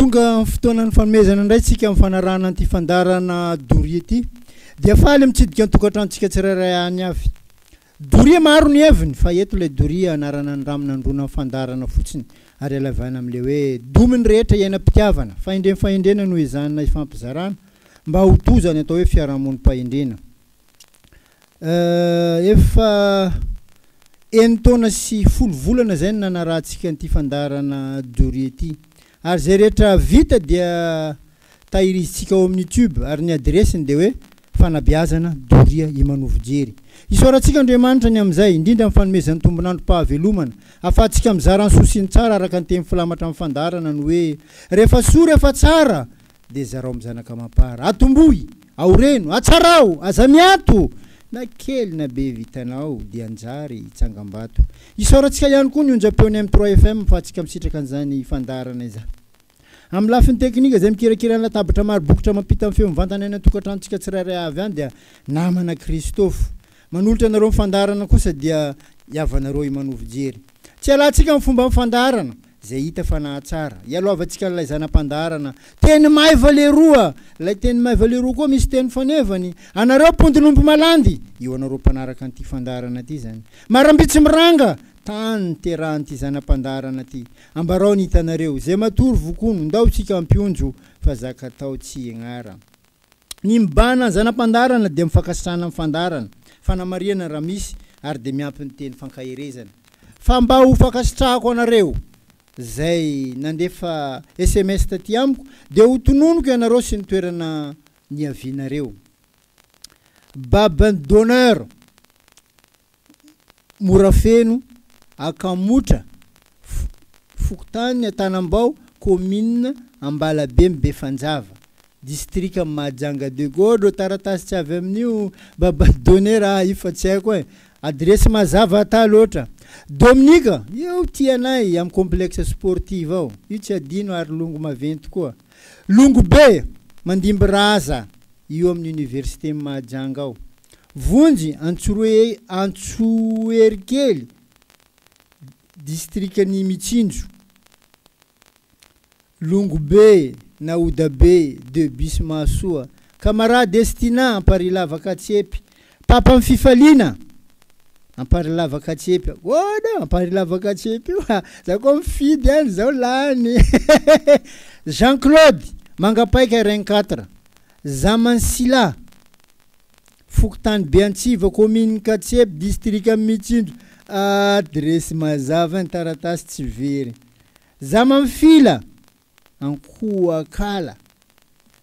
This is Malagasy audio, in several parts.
tonga fotoanany fanomezana indray tsika mifanarahana anty fandarana Doria ity dia faly mitsidika an-tokantranontsika tsirairay any avy. Doria maro ny heviny fa eto ilay Doria anarana ny ramona androna fandarana fotsiny ary alavana amin'ilay hoe dominy rehetra iainam-pitiavana fahendrena no izanina ifampizarana mba ho tozany atao hoe fiarahamonim-pahendrena. Efa enitaona sy 10 volana zay no nanarahantsika anty fandarana Doria ity. Ary zay rehetra vita dia tahirizitsika ao amin'ny YouTube ary ny adresiny dia hoe fanabeazana Doria Imanovojery. Isaorantsika Andriamanitra ny amin'izay indrindra amin'ny fanomezan'ny tombonandrom-pahavelomana afahantsika mizara ny sosiny tsara araka ny teny filamatra amin'ny fandarana ny hoe rehefa soa rehefa tsara dia zarao amin'ny zanaka mampara atomboy aoreno atsarao aza miato na kely na be vitanao dia anjary tsangam-bato. Isaorantsika ihany koa ny onjam-peony amin'ny 3FM afahantsika misitraka an'izany fandarana izany. Amin'ny lafiny teknika izay mikirakira ny latabatra maro bokotra mampita amin'ny feo mivantana any an-tokantranontsika tsirairay avy any dia namana Kristofo. Manolotra anareo mifandarana kosa dia iavanareo Imanovojery. Tsy alantsika amin'ny fomba mifandarana zay hita fa nahatsara. Ialoavantsika ilay zanam-pandarana teny maiva leroa, ilay teny maiva leroa koa misy teny fanevany. Anareo pondinompo malandy, io anareo mpanaraka an'ity fandarana ity zany. Marambitsy miranga, tany terahan'ity zanam-pandarana ity. Ambarao ny hitanareo, zay matory vokono, ndao tsika ampionjo fa zaka tao tsy ignara. Ny mibana zanam-pandarana dia mifakasitrana amin'ny fandarana. Fanamariana raha misy ary dia miampy ny teny fankahirezana. Fa mba ho fakasitrahako anareo zay nandefa SMS taty amiko dia ho tononoko ianareo sy ny toerana niavinareo. Babin d'honneur Morafeno Akamotra Fokotany Antanambao commune Ambalabe Befanjava district Mahajanga de Gaulle taratasy tsy avy amin'io babin d'honneur ifa tsy haiko e adresy mazava ata loatra. Dominika io tianay amin'ny complexe sportif ao io tsy adino ary longo maventy koa. Longo be Mandimby Raza io amin'ny université Mahajanga ao. Vonjy Antsoerikely district ny Mitsinjo. Longo be Naouda be de Bismasoa. Camarade Destina Amparilava Katsepy. Papa Mfifalina Amparilava Katsepy. Oda Amparilava Katsepy. Za koa mifidy any zao lany. Jean-Claude Mangapaika RN4. Zamansila Fokotany Beantsiva commune Katsepy district Mitsinjo. Adresy mazava ny taratasy tsy very. Zamamfila Ankoakala.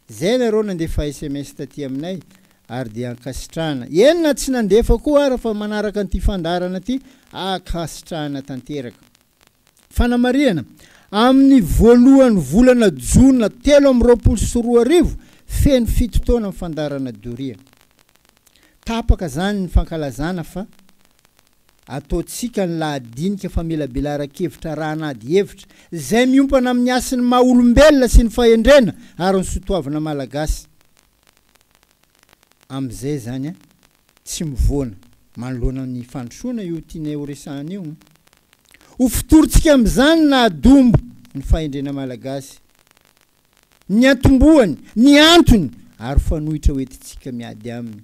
Zay nareo nandefa SMS taty aminay ary dia ankasitrana. Enina tsy nandefa koa ara fa manaraka anty fandarana ty akasitrana tanteraka. Fanamariana amin'ny voalohany volana Jona 2024 feno 7 taona amin'ny fandarana Doria. Tapaka zany ny fankalazana fa ataotsika ny lahadinika fa mila belaran-kevitra raha anady hevitra zay miompana amin'ny asiny maha-olombelona sy ny fahendrena ary ny sotoavana malagasy. Am'izay zany tsy mivoana manoloana ny fandrosoana io tianay ho resahana io. Ho fotorontsika amin'izany na adombo ny fahendrena malagasy. Ny atomboany, ny antony ary fanohitra hoentitsika miady aminy.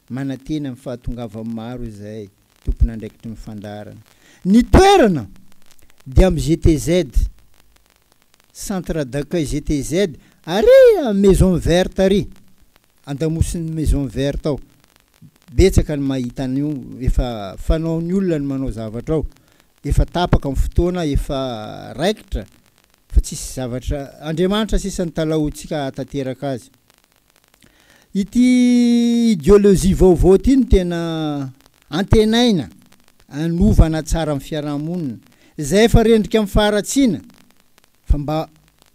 Manantena amin'ny fahatongava maro izay tompona andraikitry ny fandarana. Ny toerana dia amin'ny GTZ centre d'accueil GTZ ary maison verte ary andamosin'ny maison verte ao. Betsaka ny mahita an'io efa fanao ny olona ny manao zavatra ao. Efa tapaka amin'ny fotoana efa raikitra fa tsisy zavatra Andriamanitra sisa ny talahotsika atateraka azy. Ity idéologie vaovao ity no tena antenaina anovana tsara amin'ny fiarahamonina. Zay efa rendrika amin'ny faharatsiana fa mba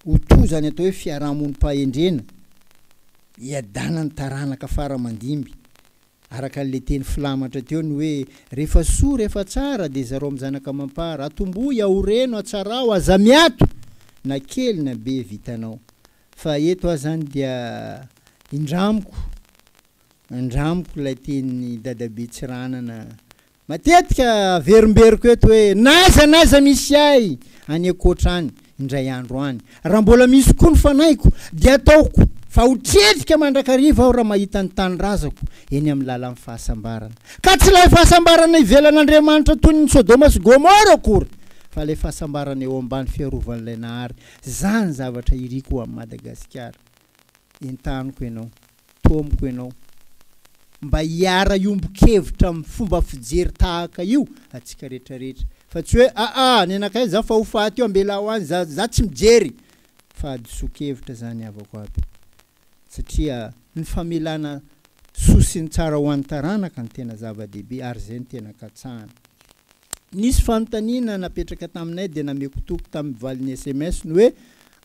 ho tozany atao hoe fiarahamonim-pahendrena iadana ny taranaka fara mandimby. Araka le teny filamatra teo ny hoe rehefa soa rehefa tsara dia zareo amin'ny zanaka mampara atomboy aoreno atsarao aza miato na kely na be vitanao. Fa eto azany dia indramiko ilay teny dadabe Tsiranana matetika verimberiko eto hoe naza misy ay any akoatrany indray andro any raha mbola misy koa ny fanaiko dia ataoko fa hotretrika mandrakariva aho raha mahita ny tany razako eny amin'ny lalan'ny fahasambarana ka tsy ilay fahasambarana ivelan'Andriamanitra toy ny Sodoma sy Gomora akory fa ilay fahasambarana eo ambany fiarovan'ilay Nahary zany zavatra iriko amin'ny Madagasikara entaniko ianao tomoko ianao mba hiara iombon-kevitra amin'ny fomba fijery tahaka io atsika rehetrarehetra fa tsy hoe ny anakay za fa ho faty io ambela ho any za tsy mijery fa adisokevitra zany avako aby satria ny famelana sosiny tsara ho an'ny taranaka ny tena zava-dehibe ary zay ny tena katsahana nisy fanontaniana napetraka taminay dia nameko toko tamin'ny valin'ny SMS ny hoe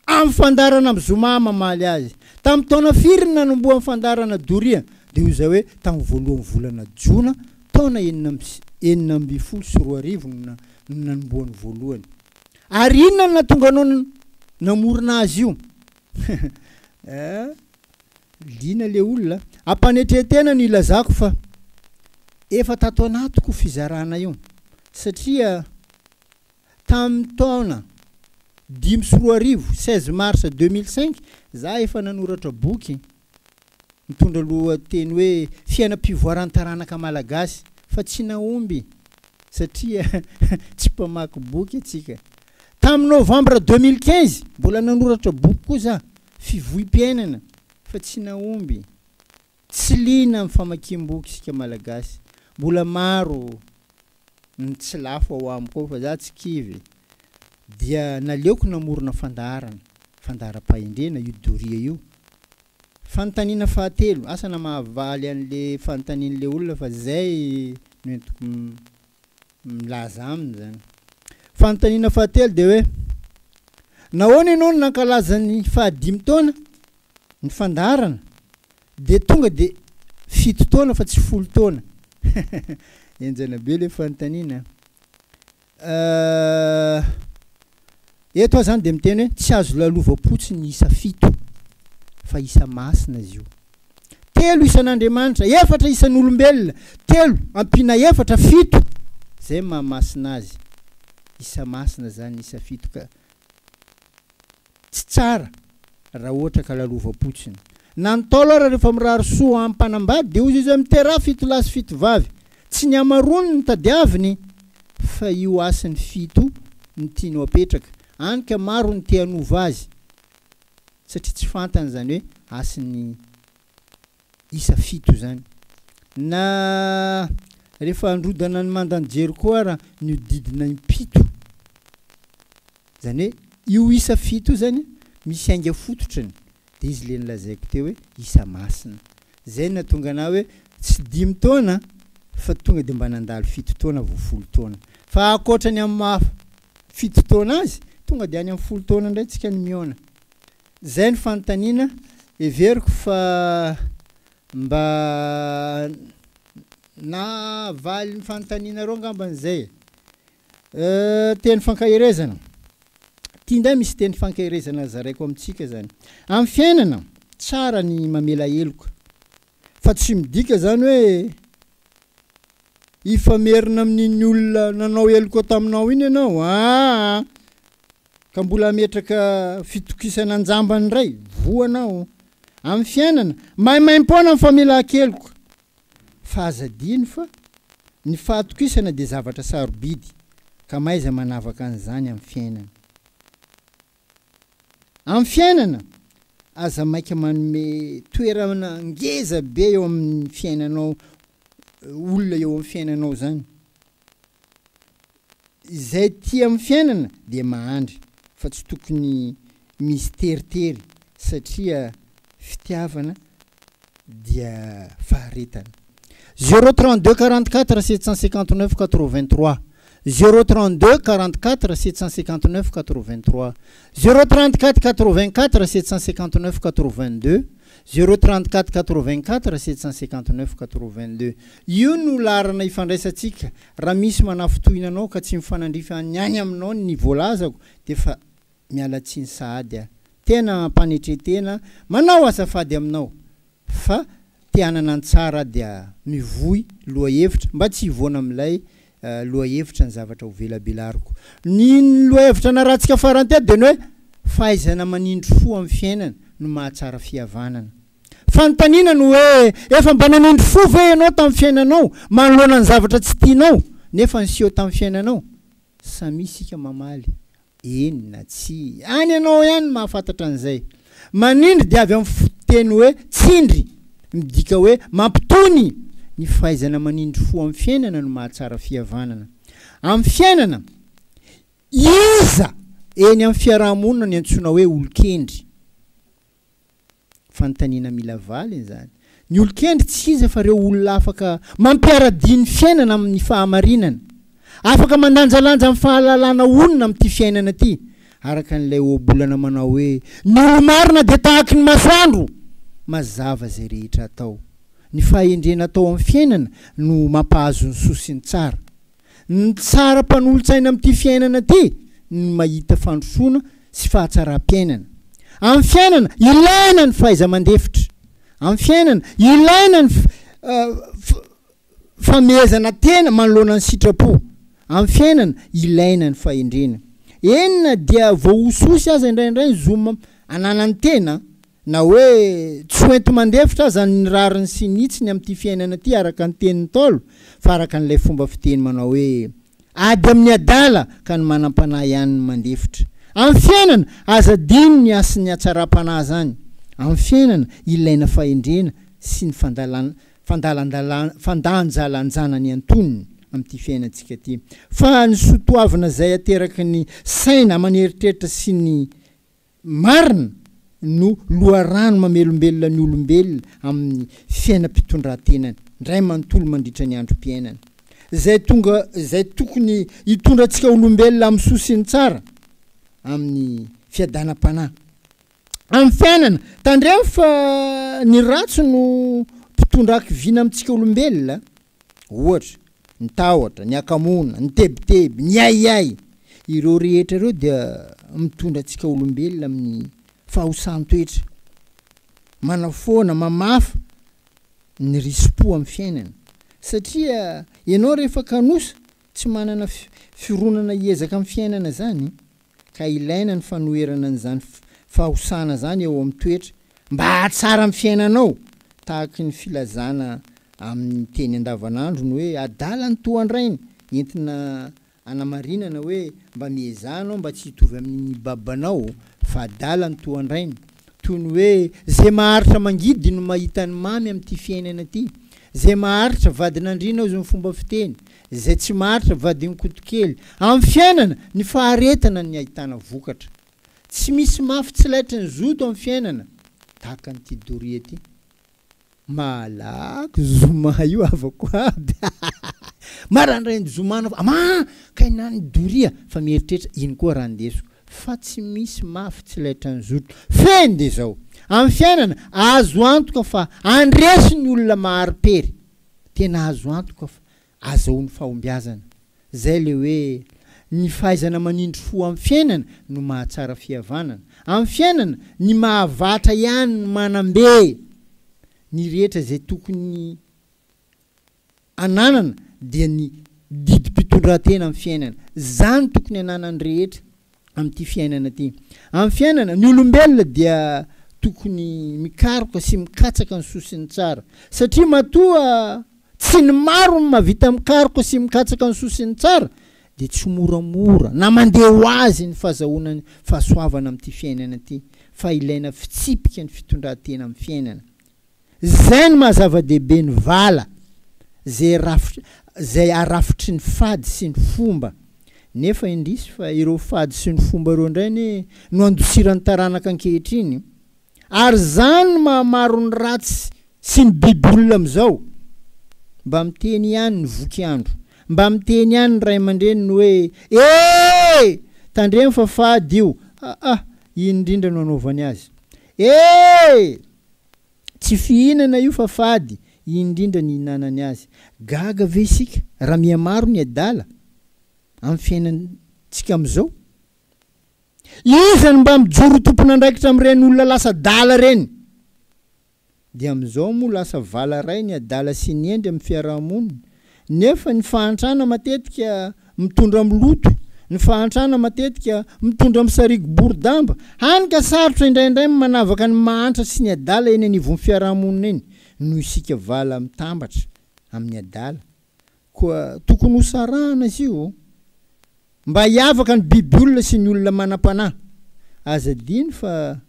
amin'ny fandarana amin'ny Zoma mamaly azy tamin'ny taona firy nanomboa amin'ny fandarana Doria dia io zay hoe tamin'ny voalohan'ny volana Jona taona 1924 no nanomboany voalohany ary inona na tonga anao namorona azy io lina le olona ampanetretena no ilazako fa efa tato anatiko fizarana io satria tamin'ny taona 16 mars 2005 za efa nanoratra boky mitondra lohateny hoe fiainam-pivoaran'ny taranaka malagasy fa tsy naomby satria tsy mpamaky boky atsika tamin'ny novembre 2015 mbola nanoratra boky koa za fivoim-piainana fa tsy naomby tsy lina amin'ny famakiam-boky isika malagasy mbola maro ny tsy lafo ao amiko fa za tsy kivy dia naleoko namorona fandaram-pahendrena io Doria io fanontaniana fahatelo asa na mahavaly an'le fanontanian'le olona fa zay no entiko milaza aminy zany fanontaniana fahatelo dia hoe nahoana ianao no nankalaza ny fahadimy taona ny fandarana dia tonga dia 7 taona fa tsy 10 taona enjana be le fanontaniana eto zany dia miteny hoe tsy azo lalovam-potsiny isa 7 fa isa masina izy io 3 isan'Andriamanitra 4 isan'olombelona 3 ampina 4 7 zay mahamasina azy isa masina zany isa 7 ka tsy tsara raha ohatra ka lalovam-potsiny nantolo raha rehefa mirary soa amin'ny mpanambady dia ozy izy amin'ny terraha 7 lahy sy 7 vavy tsy ny amarony ny tadiaviny fa io asiny 7 ny tianao apetraka anika maro ny te hanova azy satria tsy fantany zany hoe asiny isa 7 zany na rehefa androdana ny mandany Jeriko raha niodidina impito zany hoe io isa 7 zany misy ainga fototrany dia izy le nilazaiko teo hoe isa masina zay natonga na hoe tsy 5 taona fa tonga dia mba nandalo 7 taona vo 10 taona fa akoatrany amin'ny 7 taona azy tonga dia any amin'ny 10 taona indray tsika ny miona zay ny fanontaniana everiko fa mba na valy ny fanontaniana reo angamban'izay teny fankahirezana tiandray misy teny fankahirezana zaraiko amintsika zany amin'ny fiainana tsara ny mamela heloka fa tsy midika zany hoe ifamerina amin'iny olona nanao heloka taminao iny ianao ka mbola metraka fitokisana anjambany ray voanao amin'ny fiainana maimaim-poana amin'ny famelan-keloka fa azadiny fa ny fahatokisana dia zavatra sarobidy ka maiza manavaka an'izany amin'ny fiainana amin'ny fiainana aza maika manome toerana ngeza be eo amin'ny fiainanao olona eo amin'ny fiainanao zany izay tia amin'ny fiainana dia mahandry fa tsy tokony misy teritery satria fitiavana dia faharetana 032 44 759 83 032 44 759 83 034 84 759 82 034 84 759 82 io no larana ifandraisantsika raha misy manafotohinanao ka tsy mifanandrifa ny any aminao ny voalazako dia fa mialatsiny sahady tena ampanetretena manao azafady aminao fa te hanana ny tsara dia mivoy loha hevitra mba tsy hivoana amin'ilay loahevitra ny zavatra ho velabelariko. Ny loahevitra naratsika farantety de ny hoe fahaizana manindry fo amin'ny fiainana no mahatsara fihavanana. Fanontaniana no hoe efa mba nanindry fo ve ianao tamin'ny fiainanao, manoloana ny zavatra tsy tianao nefa niseho tamin'ny fiainanao? Samy isika mamaly. Eny na tsy. Any ianao ihany mahafantatra an'izay. Manindry dia avy amin'ny fiteny hoe tsindry, midika hoe mampitony. Ny fahaizana manindry fo amin'ny fiainana no mahatsara fihavanana. Amin'ny fiainana, iza eny amin'ny fiarahamonina ny antsoina hoe olon-kendry. Fanontaniana mila valy zany. Ny olon-kendry tsy iza fa ireo olona afaka mampiara-diny fiainana amin'ny fahamarinana. Afaka mandanjalanja amin'ny fahalalana onona amin'ity fiainana ity. Araka n'ilay ohabolana manao hoe ny olo marina dia tahaky ny masoandro. Mazava zay rehetra atao. Ny fahendrena atao amin'ny fiainana no mampahazo ny sosiny tsara. Ny tsara mpanolontsaina amin'ity fiainana ity no mahita fandrosoana sy fahatsaram-piainana. Amin'ny fiainana ilaina ny fahaiza-mandefitra. Amin'ny fiainana ilaina ny famehezana tena manoloana ny sitrapo. Amin'ny fiainana ilaina ny fahendrena. Enina dia voaososy aza indraindray zoma ananany tena na hoe tsy hoento mandefitra aza ny rariny sy nitsiny amin'ity fiainana ity araka ny tenin'ny Taolo, fa araka n'ilay fomba fiteny manao hoe ady amin'ny adala ka ny manam-panahy ihany ny mandefitra. Amin'ny fiainana aza diny ny asiny hatsaram-panahy zany. Amin'ny fiainana ilaina fahendrena sy ny fandanjalanjana ny antonony amin'ity fiainantsika ity. Fa ny sotoavana zay ateraky ny saina maneritreritra sy ny marina no loharano mamelombelona ny olombelona amin'ny fiainam-pitondran-tenany. Ndray manontolo mandritra ny androm-piainana. Zay tokony hitondrantsika olombelona amin'ny sosiny tsara amin'ny fiadanam-panahy. Amin'ny fiainana, tandremo fa ny ratso no mpitondraky vina amintsika olombelona. Ohatra, ny tahotra, ny akamona, ny tebiteby, ny aiay. Ireo rehetra ireo dia mitondra antsika olombelona amin'ny fahosan-toetra. Manafoana, mamafa ny risipo amin'ny fiainana. Satria ianao rehefa kanosa tsy manana fironana hiezaka amin'ny fiainana zany, ka ilaina ny fanoherana n'izany fahosana zany eo amin'ny toetra mba hahatsara amin'ny fiainanao, tahaky ny filazana amin'ny teny andavanandro ny hoe adala ny toandrainy, entina anamarinana hoe mba miezanao mba tsy hitovy amin'ny babanao, fa adala ny toandrainy. Toy ny hoe zay maharitra mangidy no mahita ny mamy amin'ity fiainana ity. Zay maharitra vadin'andrina ozy ny fomba fiteny, zay tsy maharitra vadiny kotokely. Amin'ny fiainana ny faharetana ny ahitana vokatra. Tsy misy mafy tsy laitry ny zoto amin'ny fiainana tahaka n'ity doria ity. Malaky zoma io avako aby. Marandray ny zomana ka inany doria fa mieritreritra iny koa raha ndeso. Fa tsy misy mafy tsy laitra ny zoto. Feny de zao. Amin'ny fiainana azo antoka fa andresy ny olona maharipery. Tena azo antoka fa azahoany fahombiazana. Zay le hoe ny fahaizana manindry fo amin'ny fiainana no mahatsara fihavanana. Amin'ny fiainana ny mahavatra ihany no manambe. Ny rehetra zay tokony ananana dia ny didim-pitondran-tena amin'ny fiainana. Zany tokony ananany rehetra amin'ity fiainana ity. Amin'ny fiainana ny olombelona dia tokony mikaroka sy mikatsaka ny sosiny tsara. Satria matoa tsy ny maro ny mahavita mikaroka sy mikatsaka ny sosiny tsara, dia tsy moramora na mandeha ho azy ny fahazahoana ny fahasoavana amin'ity fiainana ity. Fa ilaina fitsipika ny fitondran-tena amin'ny fiainana. Zay ny mahazava-dehibe ny vala, zay arafitry ny fady sy ny fomba. Nefa indrisy fa ireo fady sy ny fomba ireo indray no andosiran'ny taranaka ankehitriny. Ary zany mahamaro ny ratsy sy ny bibolona amin'izao. Mba miteny ihany ny voky andro. Mba miteny ihany ny ray aman-dreny ny hoe tandremo fa fady io. Indrindra no anaovany azy. Tsy fihinana io fa fady. Indrindra ny hinanany azy. Gaga ve isika raha mihamaro ny adala amin'ny fiainantsika amin'izao? Izany mba mijoro tompona andraikitra amin'ireny olona lasa dala reny. Dia amin'izao moa lasa vala ray ny adala sy ny endry amin'ny fiarahamonina. nefa ny fahantrana matetika mitondra miloto, ny fahantrana matetika mitondra misarigo borodamba. Hanika sarotra indraindray manavaka ny mahantra sy ny adala eny anivon'ny fiarahamonina eny noho isika vala mitambatra amin'ny adala. Koa tokony ho sarahana izy io mba hiavaka ny biby olona sy ny olona manam-panahy. Aza diny fa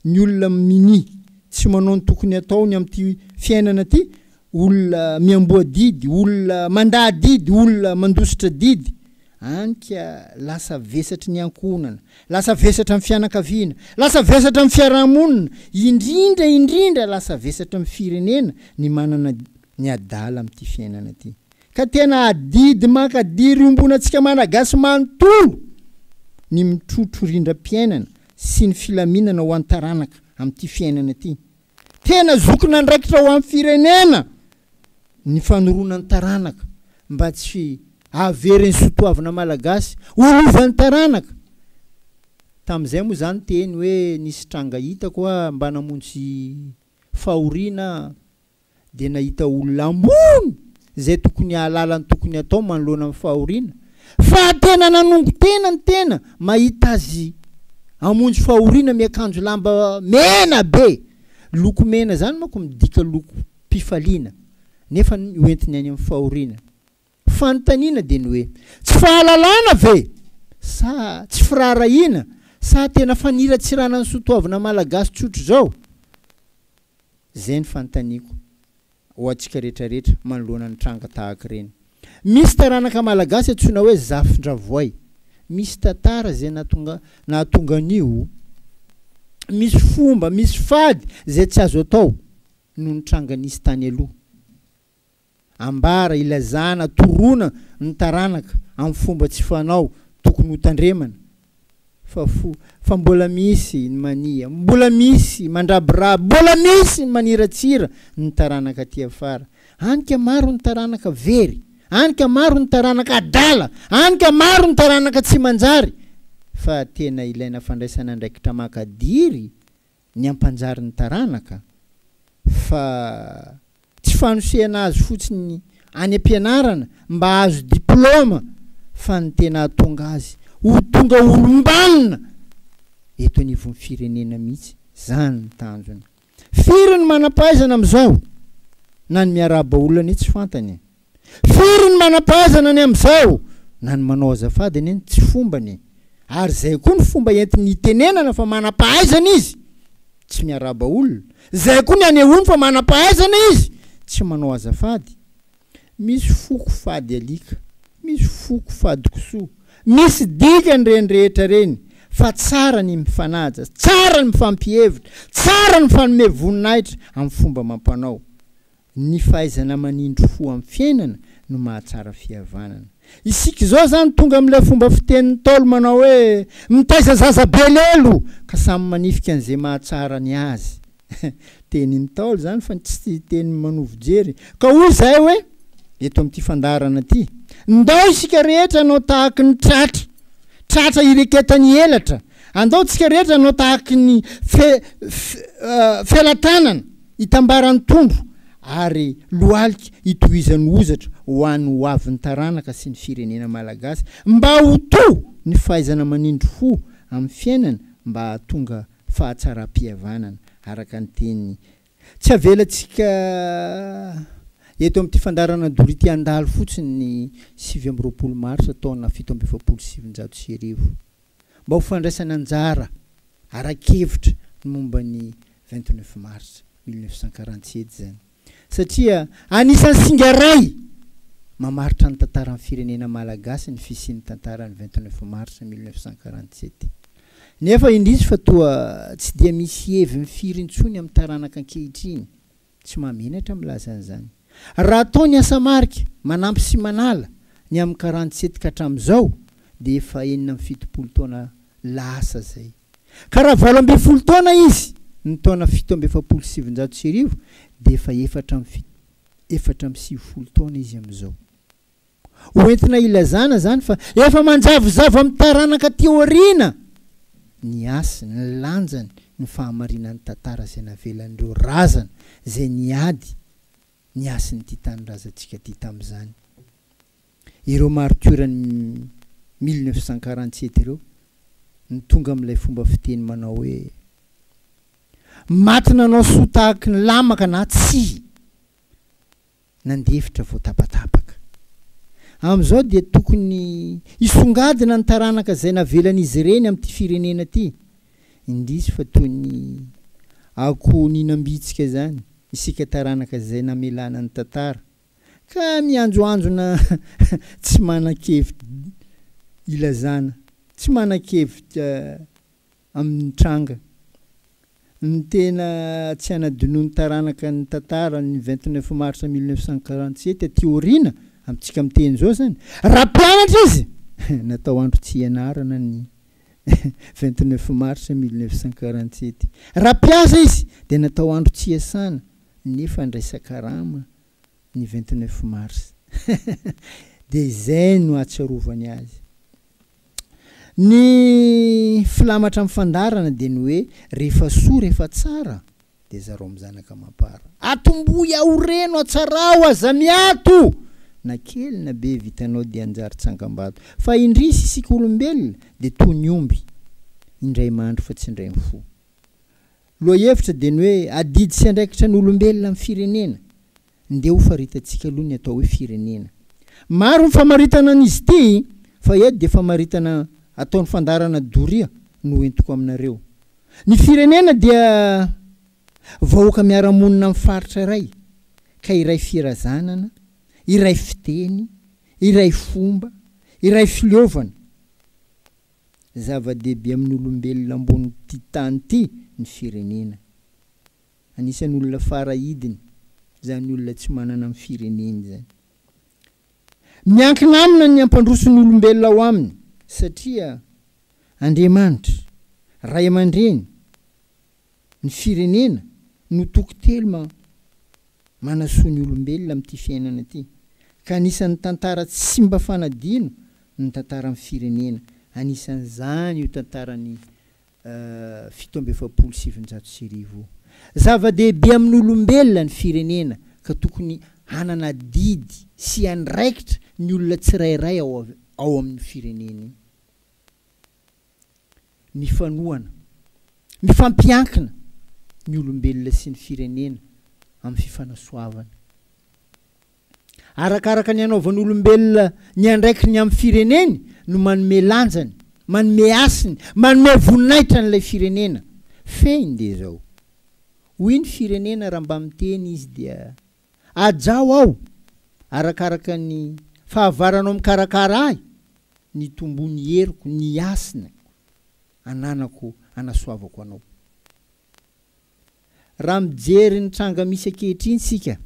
ny olona mini tsy manao ny tokony ataony amin'ity fiainana ty, olona miamboa didy, olona mandaa didy, olona mandositra didy, anika lasa vesatry ny ankonana, lasa vesatra amin'ny fianakaviana, lasa vesatra amin'ny fiarahamonina, indrindra lasa vesatra amin'ny firenena ny manana ny adala amin'ity fiainana ty. Ka tena adidy makadiry ombonantsika malagasy manontolo ny mitrotro rindram-piainana sy ny filaminana ho an-taranaka amin'ity fiainana ty. Tena zokona ndraikitra ho amin'ny firenena ny fanoroana ny taranaka mba tsy averiny sotoavina malagasy olovan'ny taranaka. Tamin'izay moa zany teny hoe nisy tranga hita koa mba namonjy fahoriana dia nahita olona ambony zay tokony alalany tokony atao manoloana amin'ny fahoriana. Fa tena nanongo tena ny tena mahita azy amonjy fahoriana miakanjo lamba mena be. Loko mena zany manko midika loko mpifaliana nefa hoentiny any amin'ny fahoriana. Fanontaniana dia ny hoe tsy fahalalana ve sa tsy firarahina sa tena faniratsirana ny sotoavina malagasy tsotro zao. Zay ny fanontaniako ho antsika rehetrarehetra manoloana ny tranga tahaka ireny. Misy taranaka malagasy antsoina hoe Zafindravoay, misy tantara zay nahatonga an'io, misy fomba, misy fady zay tsy azo atao noho ny tranga nisy tany aloha. Ambara ilazana torona ny taranaka amin'ny fomba tsy fanao tokony ho tandremana. Fa mbola misy ny mania, mbola misy mandrabiraby, mbola misy ny maniratsira ny taranaka aty afara. Anika maro ny taranaka very, anika maro ny taranaka adala, anika maro ny taranaka tsy manjary. Fa tena ilaina fandraisana ndraikitra makadiry ny ampanjary ny taranaka. Fa tsy fanosehana azy fotsiny any am-pianarana mba azo diplôma, fa ny tena atonga azy ho tonga olombanina eto anivon'ny firenena mihitsy. Zany ny tanjony. Firy ny manam-pahaizana amin'izao na ny miaraba olona tsy fantany. Firy ny manam-pahaizana ny amin'izao na ny manao azafady eny tsy fombany. Ary zay koa ny fomba entiny tenenana fa manam-pahaizana izy tsy miaraba olona. Zay koa ny anehoany fa manam-pahaizana izy tsy manao azafady. Misy foko fady alika, misy foko fady kosoa, misy dikany reny rehetra reny. Fa tsara ny mifanaja, tsara ny mifampihevitra, tsara ny fanome voninahitra amin'ny fomba mampanao. Ny fahaizana manindro fo amin'ny fiainana no mahatsara fihavanana. Isika zao zany tonga amin'ilay fomba fitenin'ny Ntaolo manao hoe mitaiza zaza belelo ka samy manifika an'izay mahatsara ny azy. Tenin'ny Ntaolo zany fa tsy teny manovo jery. Ka hoy zay hoe eto amin'ity fandarana ty, ndao isika rehetra anao tahaka ny tratra ireketany elatra. Andao tsika rehetra anao tahaka ny felatanana itambarany tondro ary lohalika itohizany ozatra ho an'ny hoavin'ny taranaka sy ny firenena malagasy mba ho to ny fahaizana manindro fo amin'ny fiainana mba hatonga fahatsaram-pihavanana araka ny teny. Tsy avelantsika eto amin'ity fandarana dority andalo fotsiny ny 7 marsa taona 1779 mba ho fandraisana anjara arakevitra ny momba ny 29 mars 1947 zany. Satria anisan'ny singaray mamaritra ny tantaran'ny firenena malagasy ny fisian'ny tantaran'ny 29 mars 1947. Nefa indrisy fa toa tsy dia misy hevy mifiry intsony amin'ny taranaka ankehitriny, tsy mamenatra milaza an'izany. Raha atao ny asa marika manampy sy manala ny amin'ny 47 ka hatramin'izao dia efa 7 taona lasa zay. Ka raha 12 taona izy ny taona 1779 dia efa 4 taona izy amin'izao. Hoentina ilazana zany fa efa manjavozavo amin'ny taranaka teoriana ny asa, ny lanjany, ny fahamarinan'ny tantara zay navelan'ireo razana zay niady ny asin'ity tany razantsika ty tamin'izany. ireo marturany 1947 ireo ny tonga amin'ilay fomba fiteny manao hoe maty nanao sotahaky ny lamaka na tsy nandefitra vao tapatapaka. Am'izao dia tokony isongadina ny taranaka izay navelan'izy ireny amin'ity firenena ty, indrisy fa toy ny ako ninambitsika zany isika taranaka izay namelana ny tantara ka mianjoanjona tsy manan-kevitra ilazana, tsy manan-kevitra amin'ny tranga. Ny tena tsy anadinoany taranaka ny tantara ny 29 mars 1947 aty aoriana amintsika miteny zao zany, raha mpianatra izy natao andro tsy ianarana ny 29 mars 1947, raha mpiasa izy dia natao andro tsy iasana nefa ndraisaka rama ny 29 mars dia izay no atsarovany azy. Ny filamatra amin'ny fandarana dia ny hoe rehefa soa rehefa tsara dia zareo amin'ny zanaka mampara, atomboy aoreno atsarao aza miato na kely na be vitanao dia anjary tsangam-bato, fa indrisy isika olombelona dia toy ny omby, indray mandro fa tsy indray mifo. Lohahevitra dia ny hoe adidy sy andraikitra ny olombelona amin'ny firenena, ndeha ho faritantsika aloha ny atao hoe firenena. Maro ny famaritana an'izy ity, fa eto dia famaritana ataon'ny fandarana doria no entiko aminareo. Ny firenena dia vahoaka miara-monina amin'ny faritra iray, ka iray firazanana, iray fiteny, iray fomba, iray filiovana. Zava-dehibe amin'ny olombelona ambony ty tany ty ny firenena. Anisan'ny olona farahidiny, zany olona tsy manana amin'ny fireneny zany. Miankina amina ny ampandrosony olombelona ao aminy, satria Andriamanitra, Ray aman-dreny, ny firenena no tokotelo manasoa ny olombelona amin'ity fiainana ty. Ka anisan'ny tantara tsy mba fanadino ny tantara amin'ny firenena. Anisan'izany io tantarany 1770. Zava-dehibe amin'ny olombelona ny firenena, ka tokony hanana didy sy andraikitra ny olona tsirairay ao amin'ny firenena. Mifanohana, mifampiankina ny olombelona sy ny firenena amin'ny fifanasoavana. Arakaraka ny anaovan'ny olombelona ny andraikiny ny amin'ny fireneny no manome lanjany, manome asiny, manome voninahitra n'ilay firenena. Fehiny dia zao. Hoy ny firenena raha mba miteny izy dia ajao aho arakaraka ny fahavaranao mikarakara ahy, ny tombony heriko, ny asina ananako, anasoavako anao. Raha mijery ny tranga misy ankehitriny sika,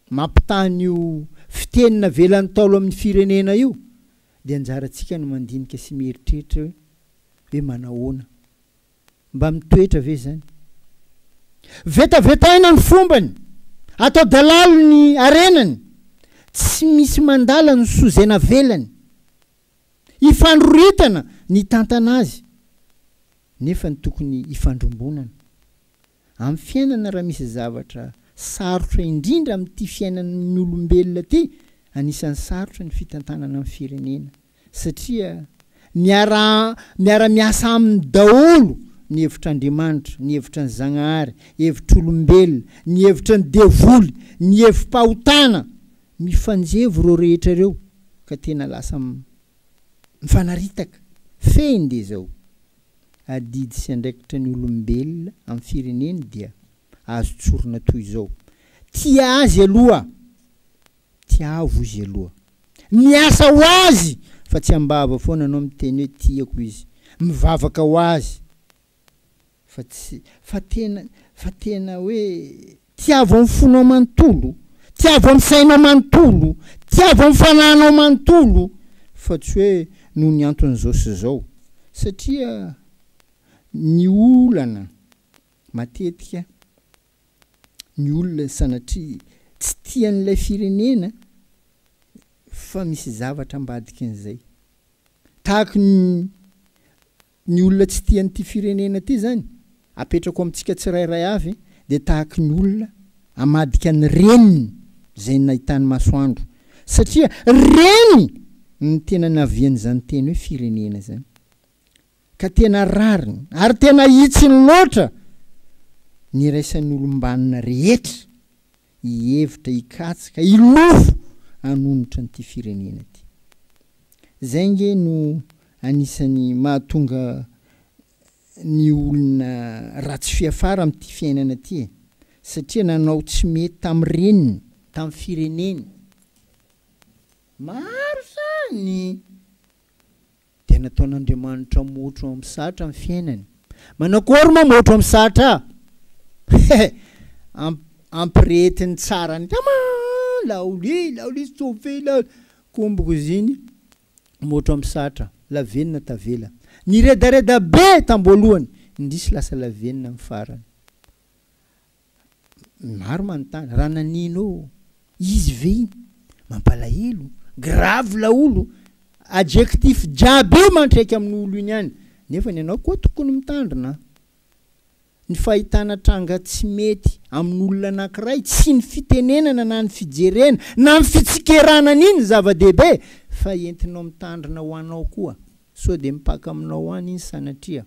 mampitany io fitenina velan'ny taolo amin'ny firenena io, dia anjarantsika no mandinika sy mieritreritra hoe manahoana, mba mitoetra ve zany. Vetavetaina ny fombany, atao dalalo ny arenany, tsy misy mandala ny sozena velany, ifandroritana ny tantana azy, nefa ny tokony ifandrombonana. Amin'ny fiainana raha misy zavatra sarotra indrindra amin'ity fiainan'ny olombelona ty, anisan'ny sarotra ny fitantanana amin'ny firenena, satria miara-miasa amin'ny daholo ny hevitr'Andriamanitra, ny hevitra ny Zagnahary, hevitr'olombelona, ny hevitra ny devoly, ny hevim-pahotana, mifanjevo reo rehetra ireo, ka tena lasa mifanaritaka. Fehiny dia zao. Adidy sy andraikitra ny olombelona amin'ny fireneny dia azo tsorona toy izao. Tia azy aloha, tiavo izy aloha. Miasa ho azy, fa tsy ambava foana anao miteny hoe tiako izy. Mivavaka ho azy. Fa tena hoe tiavo amin'ny fonao manontolo, tiavo amin'ny sainao manontolo, tiavo amin'ny fananao manontolo, fa tsy hoe noho ny anton'izao sy zao. Satria ny olana matetika, ny olona sanatria tsy tian'ilay firenena, fa misy zavatra ambadika an'izay. Tahaka ny olona tsy tian'ity firenena ty zany, apetrako amintsika tsirairay avy, dia tahaka ny olona amadika ny reniny zay nahitany masoandro. Satria reny ny tena navian'izany teny hoe firenena zany ka tena rariny ary tena hitsiny loatra ny raisan'ny olombanina rehetra hihevitra hikatsika ilofo hanonotra n'ity firenena ity. Zay nge no anisan'ny mahatonga ny olona ratsy fiafara amin'ity fiainana ity satria nanao tsy mety tamin'ny reniny tamin'ny fireneny maro zany dia nataon'Andriamanitra motro amin'ny satra amin'ny fiainany. Manakory moa motro amin'ny satra ampiretiny tsara ny tama laoli tsofela komboko ziny motro amin'ny satra lavenina tavela ny redareda be tamboalohany indrisy lasa lavenina amin'ny farany. Maro manontany raha nanino izy ve iny mampalahelo grave la olo adjectif jiaby io mantraiky amin'ny olo iny ihany nefa ny anao koa tokony mitandrina. Ny fahitana tranga tsy mety amin'olona anankiray tsy ny fitenenana na ny fijerena na ny fitsikerana n'iny zava-dehibe fa entinao mitandrina ho anao koa so dia mipaka aminao any iny sanatria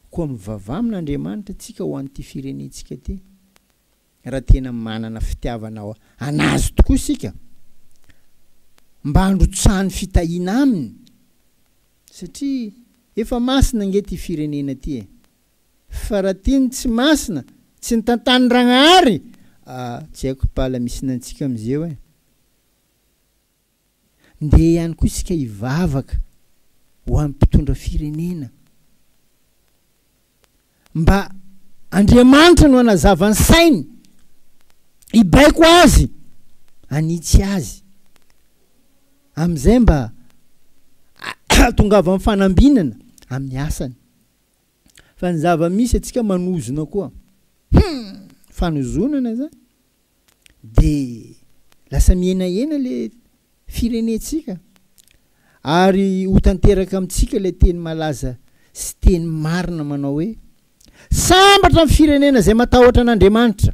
koa mivava amin'Andriamanitra tsika ho an'ity firenentsika ty raha tena manana fitiavana anazy tokoa isika mba handrotsahany fitahiana aminy satria efa masina nge ty firenena ty fa raha tiany tsy masina tsy ny tantany Ragnahary tsy haiko pala misy nantsika am'izay hoe ndeha ihany koa isika hivavaka ho amin'ny mpitondra firenena mba Andriamanitra no anazavany sainy ibaiko azy anitsy azy am'izay mba tongava amin'ny fanambinana amin'ny asany. Fa ny zava-misy atsika manozona koa fanozonana zany de lasa mienahena le firenetsika ary ho tanteraka amintsika le teny malaza sy teny marina manao hoe sambatra amin'ny firenena zay matahotra an'Andriamanitra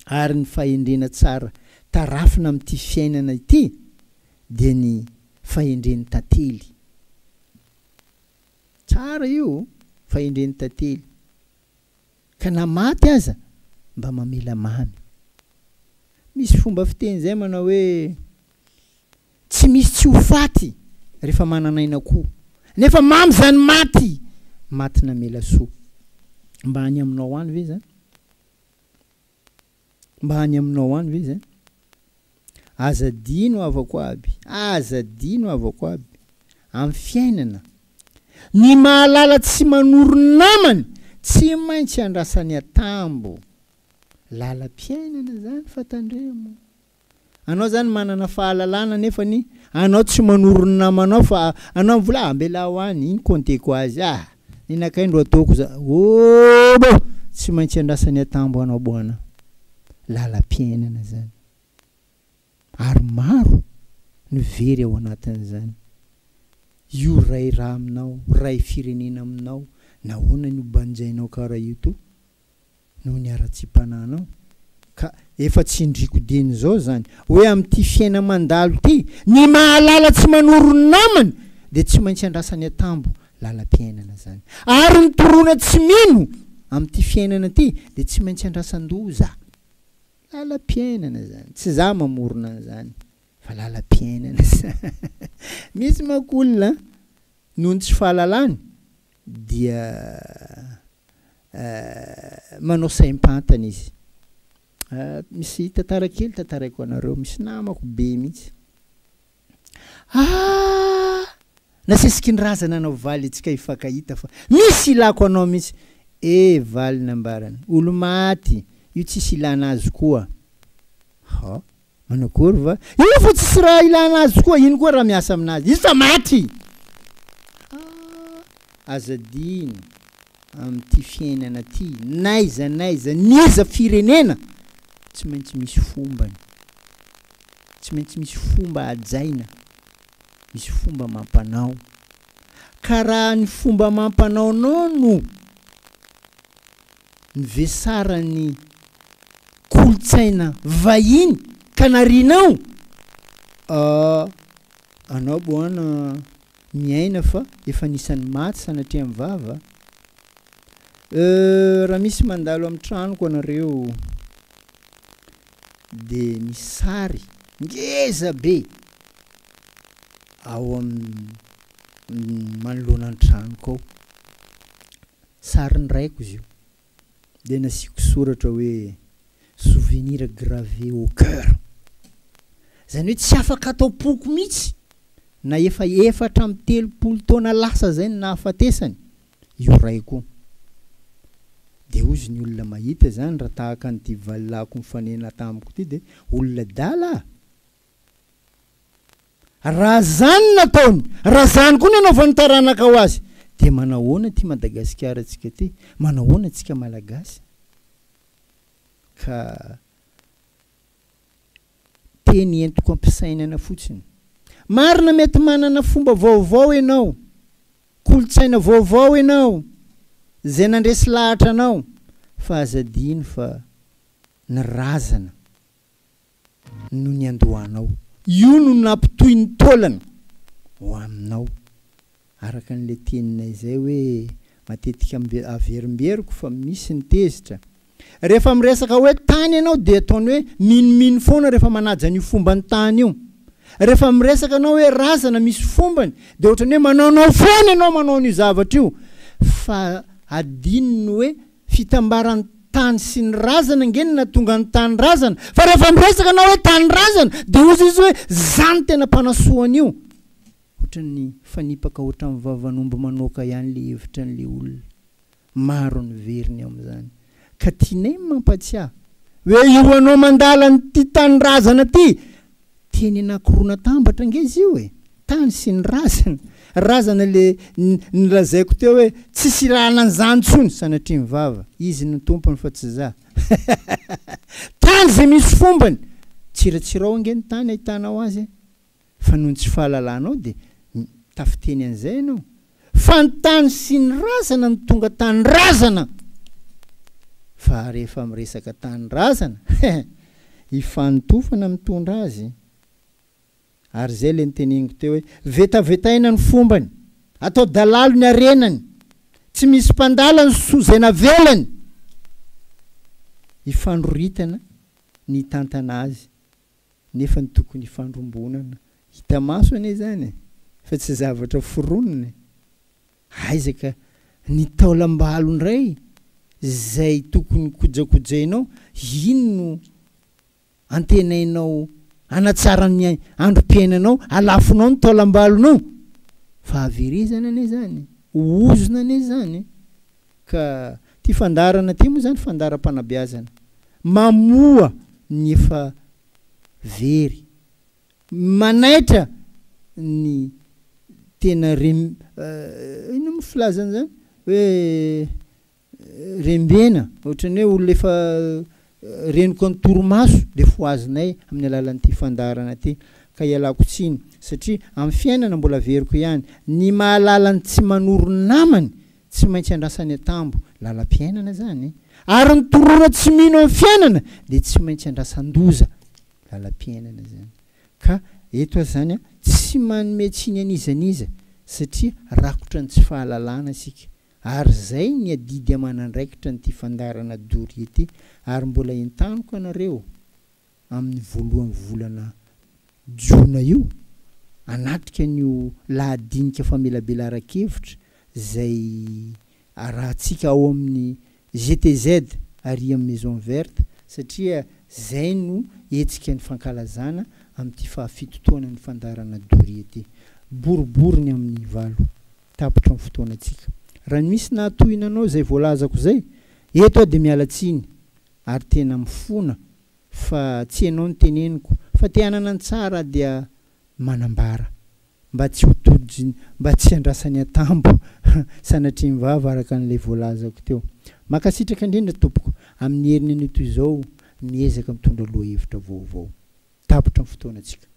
ary ny fahendrena tsara tarafina amin'ity fiainana ity dia ny fahendreny tantely tsara io fahendreny tantely ka na maty aza mba mamela mamy. Misy fomba fiteny zay manao hoe tsy misy tsy ho faty rehefa mananaina koa nefa mamy zany maty namela soa. Mba hany aminao any ve zany? Mba hany aminao any ve zany? Azadino avako aby amin'ny fiainana ny mahalala tsy manoro namany tsy maintsy andrasany atambo. Lalam-piainana zany fatandremo. Anao zany manana fahalalana nefa ny anao tsy manoro namanao fa anao mivola ambela ho any iny konteko azy ninakaindro ataoko za tsy maintsy andrasany atambo anao bwana. Lalam-piainana zany ary maro ny very ao anatin'izany. Io ray raha aminao ray firenena aminao nahoana ny obanjainao karaha io to noho ny ara-tsim-pananao ka efa tsy indriko deny zao zany hoe amin'ity fiaina mandalo ty ny mahalala tsy manoro namany dia tsy maintsy andrasany atambo. Lalam-piainana zany ary ny torona tsy mino amin'ity fiainana ty dia tsy maintsy andrasan-doza. Lalam-piainana zany tsy za mamorona an'izany fa lalam-piainana zany. Misy makolona noho ny tsy fahalalany dia manao saim-pantana izy. Misy tantara kely tantaraiko anareo misy namako be mihitsy nasesiky ny razana anao valy atsika hifankahita fa misy ilako anao mihitsy valy nambarana olo maty io tsisy ilana azy koa. Manakory va io fa tsisy raha ilana azy koa ino koa raha miasa aminazy izy fa maty. Azadiny amin'ity fiainana ty naiza niza firenena tsy maintsy misy fombany, tsy maintsy misy fomba ajaina, misy fomba mampanao. Ka raha ny fomba mampanaonao no ny vesarany kolotsaina vahiny ka narinao anao boana miaina fa efa nisan'ny maty sanatria mivava raha misy mandalo amin'ny tranoko anareo de misy sary ngeza be ao amin'ny manoloana ny tranoko ao sariny raiko izy io de nasiako soratra hoe souvenir gravé au cœur zany hoe tsy afaka atao poko mihitsy na efa efatra amin'ny telopolo taona lasa zay ny nahafatesany io raiko de ozy ny olona mahita zany raha tahaka an'ity valilako mifanena tamiko ty de olona dala raha zany nataony raha zany koa ny anaovany taranaka ho azy de manahoana ty Madagasikara atsika ty manahoana atsika malagasy ka teny entiko ampisainana fotsiny marina mety manana fomba vaovao ianao kolotsaina vaovao ianao zay nandresy lahatra anao fa azadiny fa ny razana no ny andohanao io no nampitoy ny taolana ho aminao araka n'le teninay zay hoe matetika averimberiko fa misy ny tezitra rehefa miresaka hoe tany ianao de ataony hoe minomino foana rehefa manaja ny fomba ny tany io rehefa miresaka anao hoe razana misy fombany de ohatrany hoe manaonao foana ianao manao ny zavatra io fa adininy hoe fitambaran'ny tany sy ny razana ngenina tonga ny tany razana fa rehefa miresaka anao hoe tany razana de ozy izy hoe zany tena mpanasoany io ohatrany fanipaka ohatra amin'ny vavan'omby manoka ihany le hevitra n'le olona maro ny veriny amin'izany ka tianay mampatsiahy hoe io anao mandala nyty tany razana ty teny anakirona tambatra nge izy io e tany sy ny razana le nilazaiko teo hoe tsisy rahana an'izany tsony sanatria mivava izy ny tompony fa tsy za tany zay misy fombany tsiratsirao ange ny tany ahitanao azy fa noho ny tsy fahalalanao de tafiteny an'izay ianao fa ny tany sy ny razana ny tonga tany razana fa rehefa miresaka tany razana ifantofana mitondra azy ary zay le nyteneniko teo hoe vetavetaina ny fombany atao dalalo ny arenany tsy misy mpandala ny zay navelany ifandroritana ny tantana azy nefa ny tokony ifandrombonana hita maso ane zany fa tsy zavatra foronony aizaka ny taolambalo ndray zay tokony kojakojainao ino no antenainao anatsarany androm-piainanao alafonao ny taolambalonao fa averizana ane zany ozona ane zany ka ty fandarana ty moa zany fandaram-panabeazana mamoa ny efa very manaitra ny tena ino mo filazana zany hoe rembena ohatrany hoe olona efa reniko ny toromaso de foazinay amin'ny alalan'ity fandarana ty ka ialako tsiny satria amin'ny fiainana mbola veriko ihany ny mahalalany tsy manoro namany tsy maintsy andrasany atambo lalam-piainana zany ary ny torona tsy mino amin'ny fiainana de tsy maintsy andrasan-doza lalam-piainana zany ka eto zany tsy manome tsiny anizaniza satria rakotra ny tsy fahalalana asika ary zay ny adidy amanandraikitra nyty fandarana dory ety ary mbola entaniko anareo amin'ny voalohany volana jona io anatrika nyo lahadinika famelabelaran-kevitra zay rahantsika ao amin'ny GTZ ary amin'ny Maison Verte satria zay no etsika ny fankalazana amin'ity fahafitotoana ny fandarana dory ety boriboriny amin'ny valo tapitra amin'ny fotoanatsika raha misy nahatohina anao zay voalazako zay eto de mialatsiny ary tena mifona fa tsy ianao ny teneniko fa te hanana ny tsara dia manambara mba tsy hotodiny mba tsy andrasany atambo sanatria mivava araka n'le voalazako teo makasitraka indrindra tompoko amin'ny herinany toy izao miezaka mitondra loha hevitra vaovao tapitra amin'ny fotoanatsika